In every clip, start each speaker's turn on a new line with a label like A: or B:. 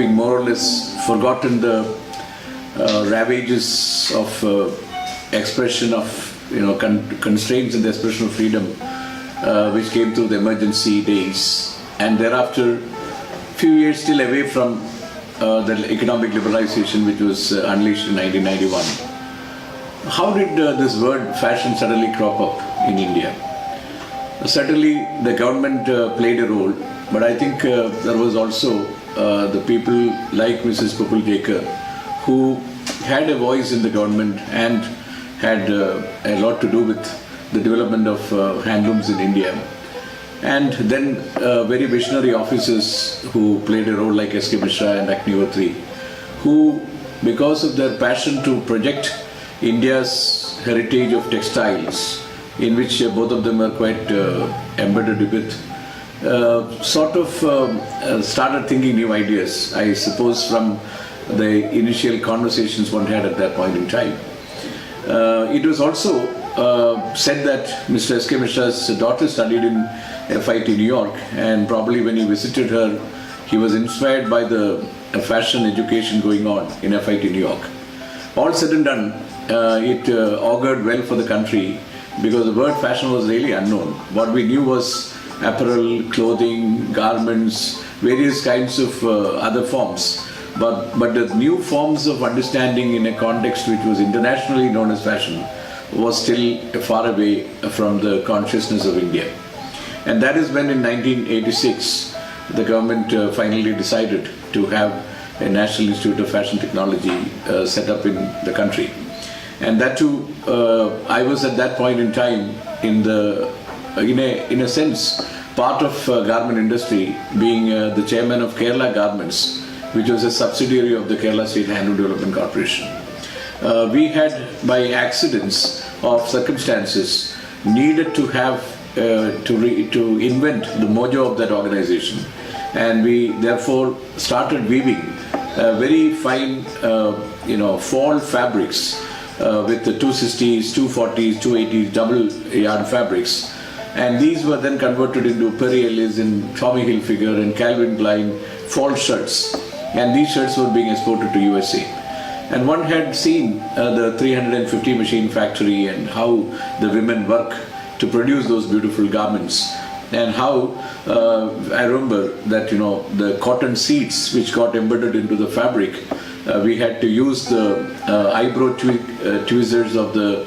A: having more or less forgotten the ravages of expression of constraints in the expression of freedom which came through the emergency days, and thereafter few years still away from the economic liberalization which was unleashed in 1991. How did this word fashion suddenly crop up in India? Certainly the government played a role, but I think there was also the people like Mrs. Pupul-Jaker who had a voice in the government and had a lot to do with the development of handlooms in India. And then very visionary officers who played a role like S.K. Mishra and Agnihotri, who, because of their passion to project India's heritage of textiles, in which both of them are quite embedded with, sort of started thinking new ideas, I suppose, from the initial conversations one had at that point in time. It was also said that Mr. S.K. Mishra's daughter studied in FIT New York, and probably when he visited her, he was inspired by the fashion education going on in FIT New York. All said and done, it augured well for the country, because the word fashion was really unknown. What we knew was apparel, clothing, garments, various kinds of other forms. But the new forms of understanding in a context which was internationally known as fashion was still far away from the consciousness of India. And that is when in 1986 the government finally decided to have a National Institute of Fashion Technology set up in the country. And that too, I was at that point in time in a sense part of garment industry, being the chairman of Kerala Garments, which was a subsidiary of the Kerala State Handloom Development Corporation. We had, by accidents of circumstances, needed to have to invent the mojo of that organization, and we therefore started weaving very fine fall fabrics with the 260s, 240s, 280s double yarn fabrics, and these were then converted into Perry Ellis and Tommy Hilfiger and Calvin Klein fall shirts, and these shirts were being exported to USA. And one had seen the 350 machine factory and how the women work to produce those beautiful garments, and how I remember that the cotton seeds which got embedded into the fabric, we had to use the eyebrow tweezers of the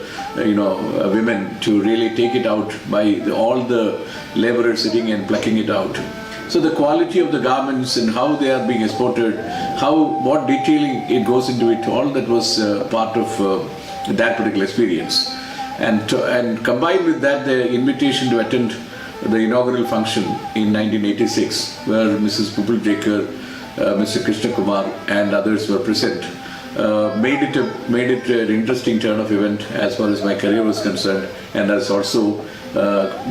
A: women to really take it out by all the laborers sitting and plucking it out. So the quality of the garments and how they are being exported, what detailing it goes into it, all that was part of that particular experience. And combined with that, the invitation to attend the inaugural function in 1986, where Mrs. Pupul-Jaker, Mr. Krishna Kumar and others were present, made it an interesting turn of event as far as my career was concerned, and as also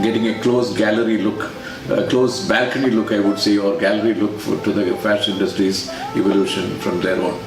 A: getting a close gallery look, a close balcony look, I would say, or gallery look to the fashion industry's evolution from there on.